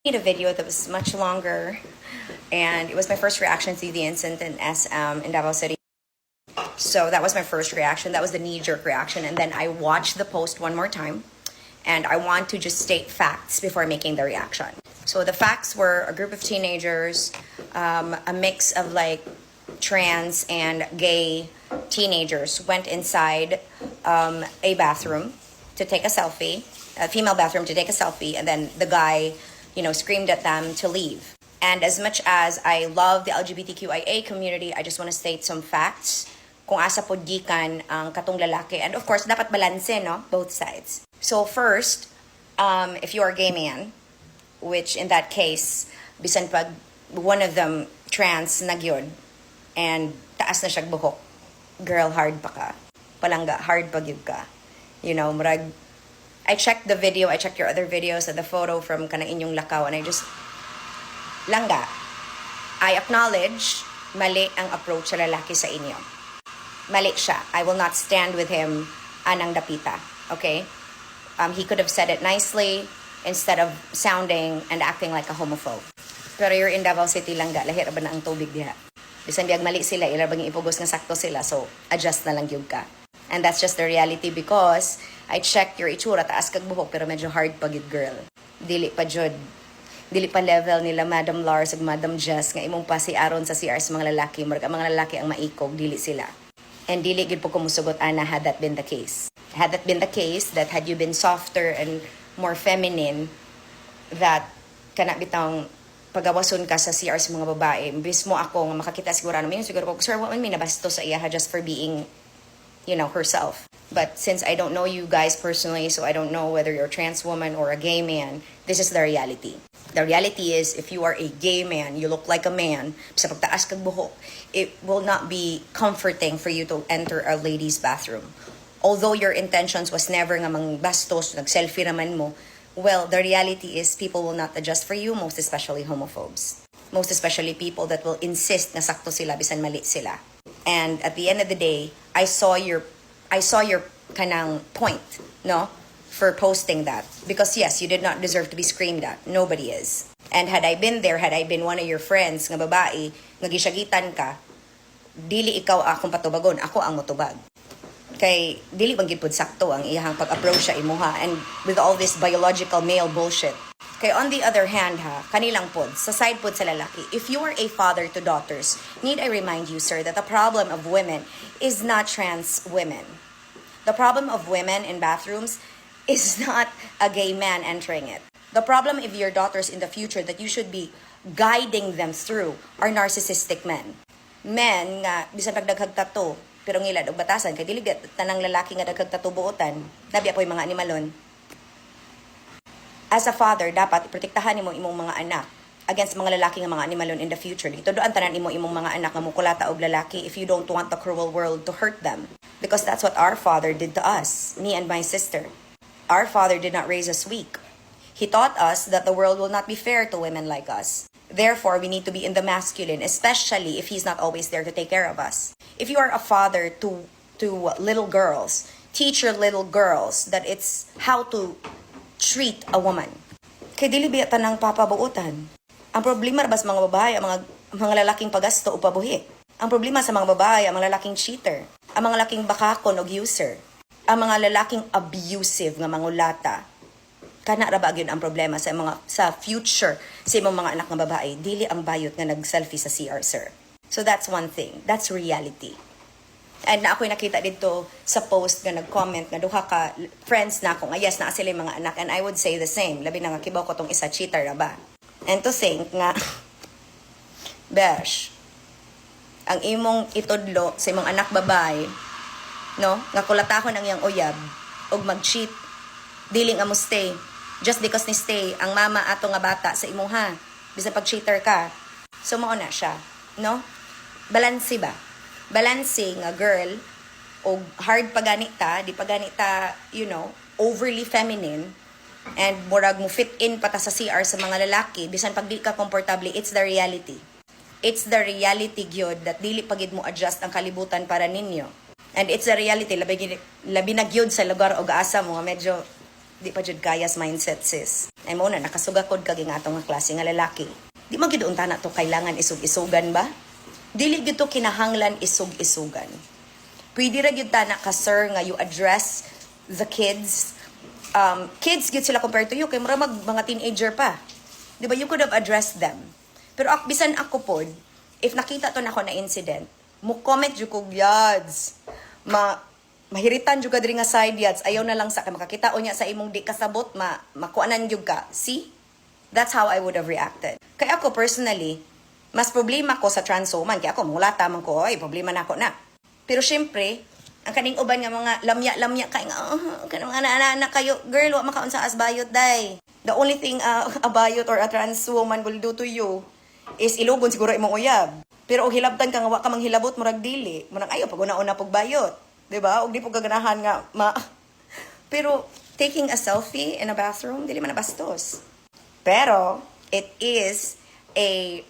made a video that was much longer, and it was my first reaction to the incident in SM in Davao City. So that was my first reaction. That was the knee-jerk reaction. And then I watched the post one more time, and I want to just state facts before making the reaction. So the facts were a group of teenagers, a mix of like trans and gay teenagers went inside a bathroom to take a selfie, a female bathroom to take a selfie, and then the guy, screamed at them to leave. And as much as I love the LGBTQIA community, I just want to state some facts kung asa pod gikan ang katong lalaki. And of course, dapat balanse, no? Both sides. So first, if you are a gay man, which in that case, bisan pag one of them trans na gyud and taas na siyag buhok, girl, hard pa ka. Palangga, hard pa gyud ka. Murag, I checked the video, I checked your other videos and the photo from kanang inyong lakaw, and I just, langga. I acknowledge, mali ang approach sa lalaki sa inyo. Mali siya. I will not stand with him anang dapita. Okay? He could have said it nicely instead of sounding and acting like a homophobe. Pero you're in Davao City, langga. Lahira ba na ang tubig diha? Bisan biyag mali sila, ilabang ipugos nga sakto sila, so adjust na lang yung ka. And that's just the reality because I checked your itsura, taas kag buhok, pero medyo hard pagid girl. Dili pa jud. Dili pa level nila Madam Lars ug Madam Jess nga imong pasi aron sa CR sa mga lalaki. Murag ang mga lalaki ang maikog, dili sila. And dili gid po ko musugot ana had that been the case. Had that been the case, that had you been softer and more feminine, that kana bitang pagawason ka sa CR sa mga babae, mismo ako nga makakita siguro siguro ko, sir, what man may nabasto sa iya just for being, herself. But since I don't know you guys personally, so I don't know whether you're a trans woman or a gay man, this is the reality. The reality is, if you are a gay man, you look like a man, sa pagtaas kag buhok, it will not be comforting for you to enter a ladies' bathroom. Although your intentions was never nga mang bastos, nag-selfie naman mo, well, the reality is people will not adjust for you, most especially homophobes. Most especially people that will insist na sakto sila bisan mali sila. And at the end of the day, I saw your kanang point, no? For posting that. Because yes, you did not deserve to be screamed at. Nobody is. And had I been there, had I been one of your friends nga babae, nga gisyagitan ka, dili ikaw akong patubagon, ako ang motubag. Kay dili bang gid pud sakto ang iyang pag-approach sa imuha, and with all this biological male bullshit. Kay on the other hand kanilang pod, sa side pod sa lalaki, if you are a father to daughters, need I remind you, sir, that the problem of women is not trans women. The problem of women in bathrooms is not a gay man entering it. The problem of your daughters in the future that you should be guiding them through are narcissistic men. Men nga bisan pagdaghag tato, pero ngilad og batasan kay dili tanang lalaki nga daghag tato buotan, nabi apoy mga animalon. As a father, dapat protektahan nimo imong mga anak against mga lalaki nga mga animalon in the future. Dito doan tanan imo imong mga anak nga mukulata og lalaki if you don't want the cruel world to hurt them. Because that's what our father did to us, me and my sister. Our father did not raise us weak. He taught us that the world will not be fair to women like us. Therefore, we need to be in the masculine, especially if he's not always there to take care of us. If you are a father to little girls, teach your little girls that it's how to treat a woman. Kay dili biya tanang papabuutan. Ang problema ra bas mga babae, ang mga lalaking pagasto o pabuhi. Ang problema sa mga babae, ang mga lalaking cheater, ang mga lalaking bakakon o user, ang mga lalaking abusive nga mangulata. Kana ra ba gyud ang problema sa future sa imong mga anak nga babae, dili ang bayot nga nag-selfie sa CR, sir. So that's one thing. That's reality. And na ako'y nakita dito sa post nga nag-comment nga duha ka friends na ako nga yes na sila mga anak, and I would say the same. Labi na nga kibaw ko tong isa cheater ra ba. And to think nga besh, ang imong itudlo sa imong anak babae, no, nga kulatahon ang iyang uyab og mag-cheat, dili nga mo stay just because ni stay ang mama ato nga bata sa imuha bisan pag cheater ka. So mao na siya, no? Balanse ba? Balanse nga girl o hard paganita, di paganita, overly feminine, and murag mo fit in pata sa CR sa mga lalaki bisan pag di ka komportable. It's the reality. It's the reality gyud that dili pagid mo adjust ang kalibutan para ninyo. And it's the reality labi na gyud sa lugar o gaasa mo medyo Di pa jud kayas mindset, sis. Ay mo na, nakasugakod kag nga atong nga klase nga lalaki. Di mo gid unta na to kailangan isug-isugan ba? Dili gid to kinahanglan isug-isugan. Pwede ra gyud ta na ka sir nga you address the kids. Kids gyud sila compared to you kay mura mga teenager pa. Di ba, you could have addressed them. Pero bisan ako pod, if nakita to na ako na incident, mo comment jud ko yads. Mahiritan jud ka diri nga side yads, ayaw na lang sa kay makakita o niya sa imong di kasabot, makuanan jud ka. See? That's how I would have reacted. Kay ako personally, mas problema ko sa trans woman. Kaya ako, mulata man ko, ay, problema na ako na. Pero syempre, ang kaning uban nga mga lamya-lamya kay nga, kanang mga anak kayo, girl, wa makaon sa asbayot, day. The only thing a bayot or a trans woman will do to you is ilugon siguro imong uyab. Pero og hilabtan ka nga wa ka manghilabot murag dili, murag ayo pag una-una pag bayot, 'di ba? Og di po gaganahan nga Pero taking a selfie in a bathroom dili man bastos. Pero it is a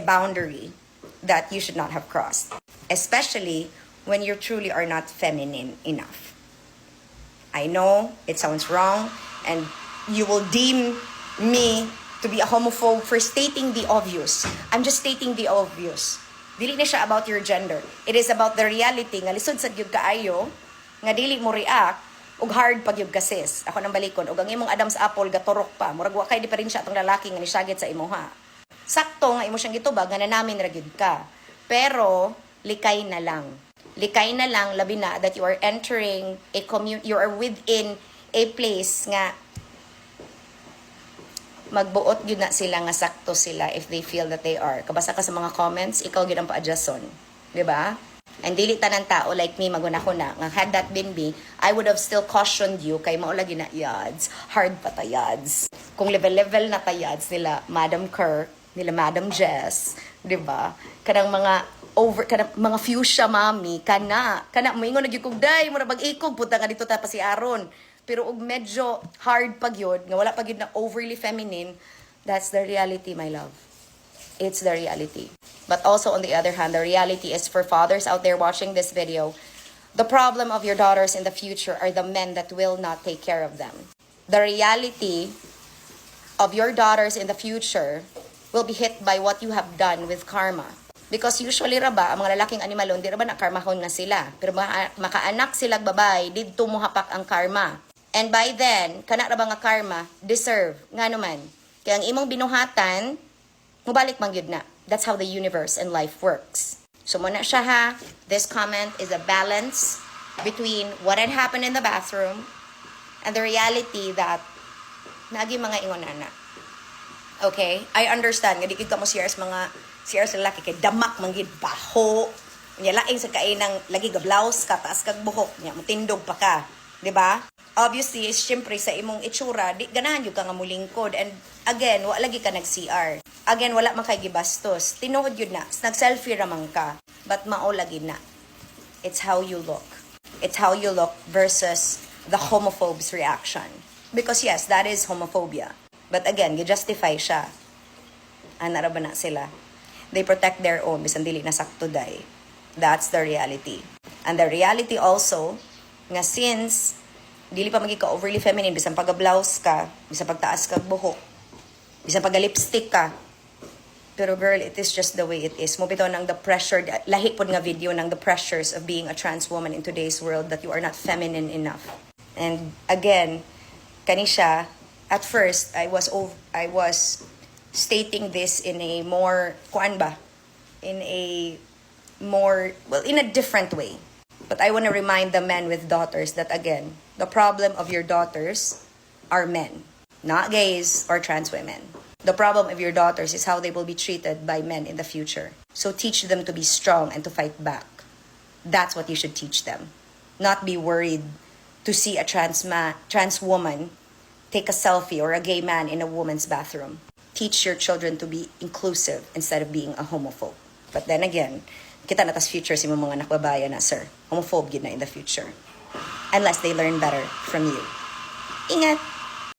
boundary that you should not have crossed, especially when you truly are not feminine enough. I know it sounds wrong and you will deem me to be a homophobe for stating the obvious. I'm just stating the obvious. Dili na siya about your gender. It is about the reality nga lisod sa gyud kaayo nga dili mo react ug hard pag gyud ka sis. Ako nang balikon ug ang imong Adam's apple gaturok pa. Murag wa kay diferensya atong lalaki nga nisagit sa imuha. Sakto nga imo siyang gitubag nga nanamin ra gyud ka. Pero likay na lang. Likay na lang labi na that you are entering a you are within a place nga magbuot gyud na sila nga sakto sila if they feel that they are. Kabasa ka sa mga comments, ikaw gyud ang pa-adjuston, 'di ba? And dili tanan tao like me maguna ko na nga had that been me, I would have still cautioned you kay mao lagi na yads, hard pa ta yads. Kung level na ta yads nila Madam Kirk, nila Madam Jess, 'di ba? Kanang mga fuchsia mami kana moingon nagyud kog day mura bag-ikog puta nga dito ta pa si Aaron. Pero og medyo hard pag yun, nga wala pag yun na overly feminine, that's the reality, my love. It's the reality. But also, on the other hand, the reality is for fathers out there watching this video, the problem of your daughters in the future are the men that will not take care of them. The reality of your daughters in the future will be hit by what you have done with karma. Because usually raba, ang mga lalaking animalon, di raba na karmahon nga sila. Pero makaanak sila babay, didto mo hapak ang karma. And by then, kana ra ba nga karma, deserve, nga naman. Kaya ang imong binuhatan, mubalik man gyud na. That's how the universe and life works. So muna siya ha, this comment is a balance between what had happened in the bathroom and the reality that nagi mga ingon ana. Okay? I understand, nga dikit ka mo CRs sa lalaki, kay damak manggid baho. Nya laing sa kainang lagi ga blouse ka, taas kag buhok, nya mutindog pa ka. 'Di ba? Obviously, syempre sa imong itsura, di ganahan yung ka nga mulingkod. And again, wala lagi ka nag-CR. Again, wala man kay gibastos. Tinuod yun na. Nag-selfie ramang ka. But mao lagi na. It's how you look. It's how you look versus the homophobe's reaction. Because yes, that is homophobia. But again, gi-justify siya. Anara ba na sila? They protect their own. Bisan dili na sakto day. That's the reality. And the reality also, nga since dili pa magi ka overly feminine, bisan pag-blouse ka, bisan pagtaas ka buhok, bisan pag-lipstick ka. Pero girl, it is just the way it is. Mo bitaw nang the pressure, lahi pod nga video ng the pressures of being a trans woman in today's world that you are not feminine enough. And again, kanisha, at first I was stating this in a more in a different way. But I want to remind the men with daughters that again, the problem of your daughters are men, not gays or trans women. The problem of your daughters is how they will be treated by men in the future. So teach them to be strong and to fight back. That's what you should teach them. Not be worried to see a trans woman take a selfie or a gay man in a woman's bathroom. Teach your children to be inclusive instead of being a homophobe. But then again, kita na tas future si mga anak babae na, sir. Homophobe yun na in the future. Unless they learn better from you. Ingat!